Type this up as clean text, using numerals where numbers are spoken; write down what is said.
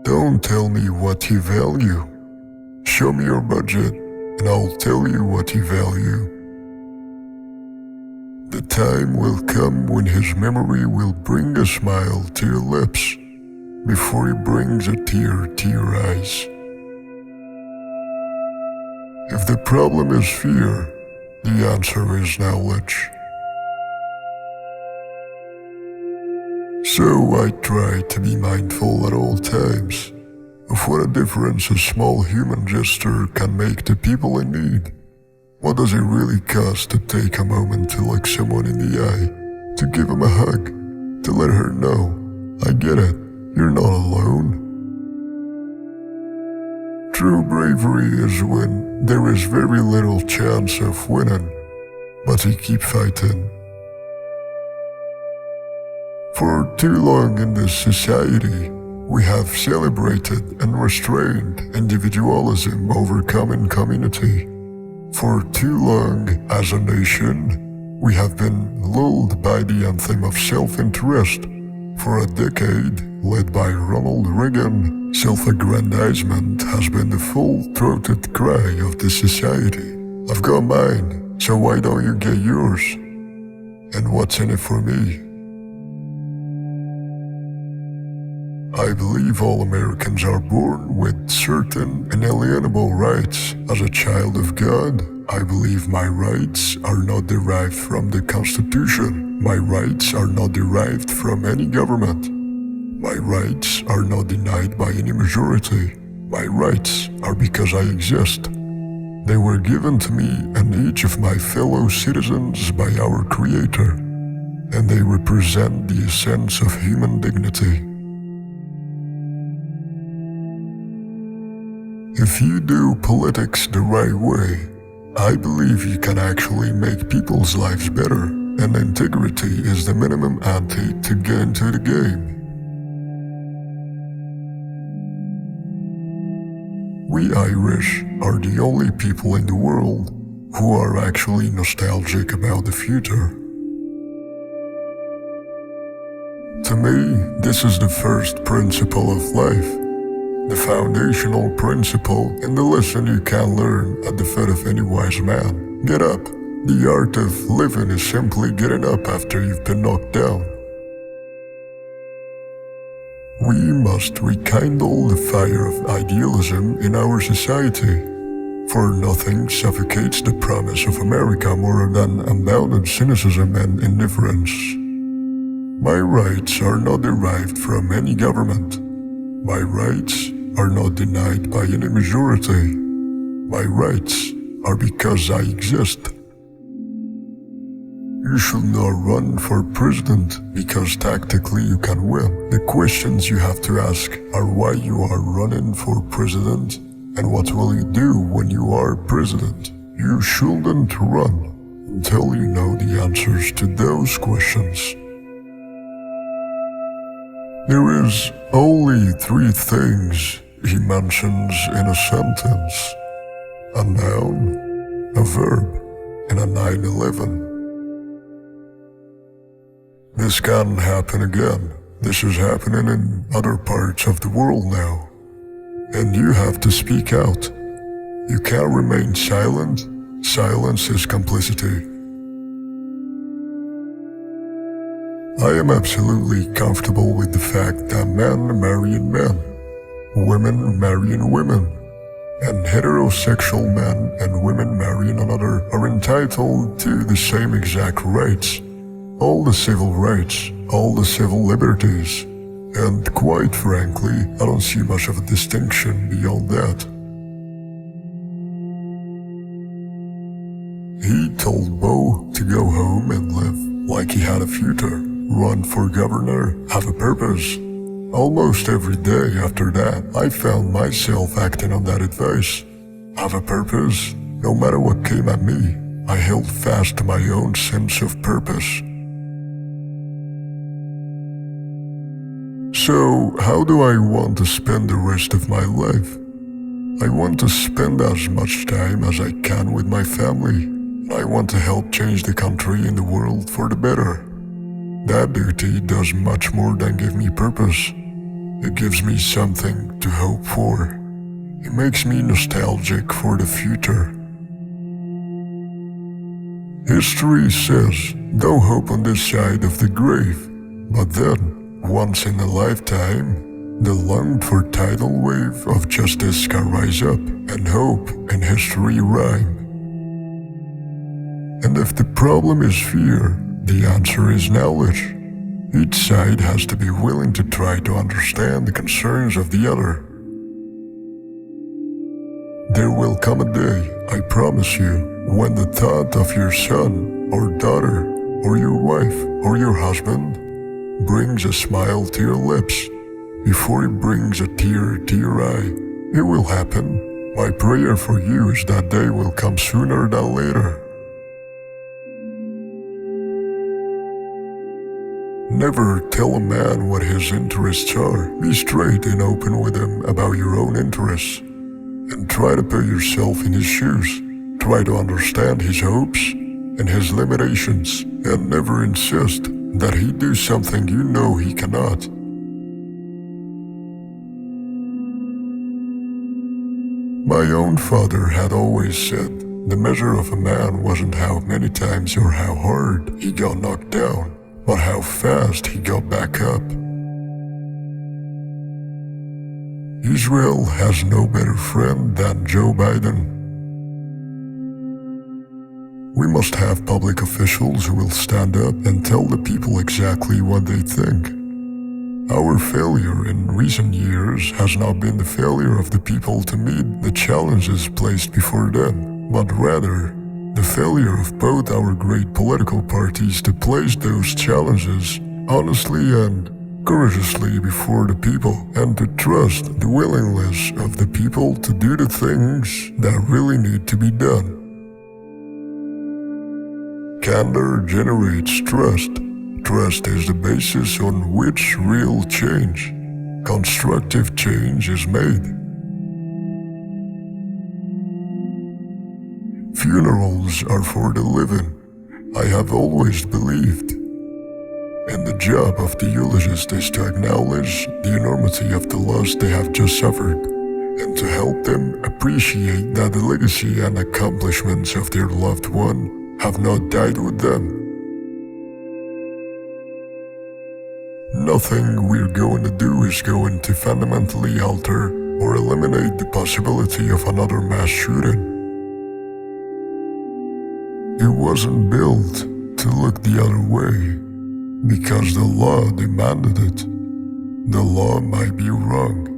Don't tell me what you value. Show me your budget, and I'll tell you what you value. The time will come when his memory will bring a smile to your lips before he brings a tear to your eyes. If the problem is fear, the answer is knowledge. So I try to be mindful at all times of what a difference a small human gesture can make to people in need. What does it really cost to take a moment to look someone in the eye, to give them a hug, to let her know, I get it, you're not alone? True bravery is when there is very little chance of winning, but you keep fighting. For too long in this society, we have celebrated and restrained individualism over common community. For too long, as a nation, we have been lulled by the anthem of self-interest. For a decade, led by Ronald Reagan, self-aggrandizement has been the full-throated cry of this society. I've got mine, so why don't you get yours? And what's in it for me? I believe all Americans are born with certain inalienable rights. As a child of God, I believe my rights are not derived from the Constitution. My rights are not derived from any government. My rights are not denied by any majority. My rights are because I exist. They were given to me and each of my fellow citizens by our Creator, and they represent the essence of human dignity. If you do politics the right way, I believe you can actually make people's lives better, and integrity is the minimum ante to get into the game. We Irish are the only people in the world who are actually nostalgic about the future. To me, this is the first principle of life. The foundational principle and the lesson you can learn at the foot of any wise man. Get up. The art of living is simply getting up after you've been knocked down. We must rekindle the fire of idealism in our society, for nothing suffocates the promise of America more than unbounded cynicism and indifference. My rights are not derived from any government. My rights are not denied by any majority. My rights are because I exist. You should not run for president because tactically you can win. The questions you have to ask are why you are running for president and what will you do when you are president. You shouldn't run until you know the answers to those questions. There is only 3 things he mentions in a sentence: a noun, a verb, and a 9/11. This can happen again. This is happening in other parts of the world now. And you have to speak out. You can't remain silent. Silence is complicity. I am absolutely comfortable with the fact that men marrying men, women marrying women, and heterosexual men and women marrying another are entitled to the same exact rights, all the civil rights, all the civil liberties, and quite frankly, I don't see much of a distinction beyond that. He told Bo to go home and live like he had a future. Run for governor, have a purpose. Almost every day after that, I found myself acting on that advice. Have a purpose. No matter what came at me, I held fast to my own sense of purpose. So, how do I want to spend the rest of my life? I want to spend as much time as I can with my family. I want to help change the country and the world for the better. That duty does much more than give me purpose. It gives me something to hope for. It makes me nostalgic for the future. History says, don't hope on this side of the grave, but then, once in a lifetime, the longed-for tidal wave of justice can rise up and hope and history rhyme. And if the problem is fear, the answer is knowledge. Each side has to be willing to try to understand the concerns of the other. There will come a day, I promise you, when the thought of your son or daughter or your wife or your husband brings a smile to your lips before it brings a tear to your eye. It will happen. My prayer for you is that day will come sooner than later. Never tell a man what his interests are. Be straight and open with him about your own interests. And try to put yourself in his shoes. Try to understand his hopes and his limitations, and never insist that he do something you know he cannot. My own father had always said, the measure of a man wasn't how many times or how hard he got knocked down, but how fast he got back up. Israel has no better friend than Joe Biden. We must have public officials who will stand up and tell the people exactly what they think. Our failure in recent years has not been the failure of the people to meet the challenges placed before them, but rather the failure of both our great political parties to place those challenges honestly and courageously before the people, and to trust the willingness of the people to do the things that really need to be done. Candor generates trust. Trust is the basis on which real change, constructive change, is made. Funerals are for the living. I have always believed. And the job of the eulogist is to acknowledge the enormity of the loss they have just suffered, and to help them appreciate that the legacy and accomplishments of their loved one have not died with them. Nothing we're going to do is going to fundamentally alter or eliminate the possibility of another mass shooting. It wasn't built to look the other way, because the law demanded it. The law might be wrong,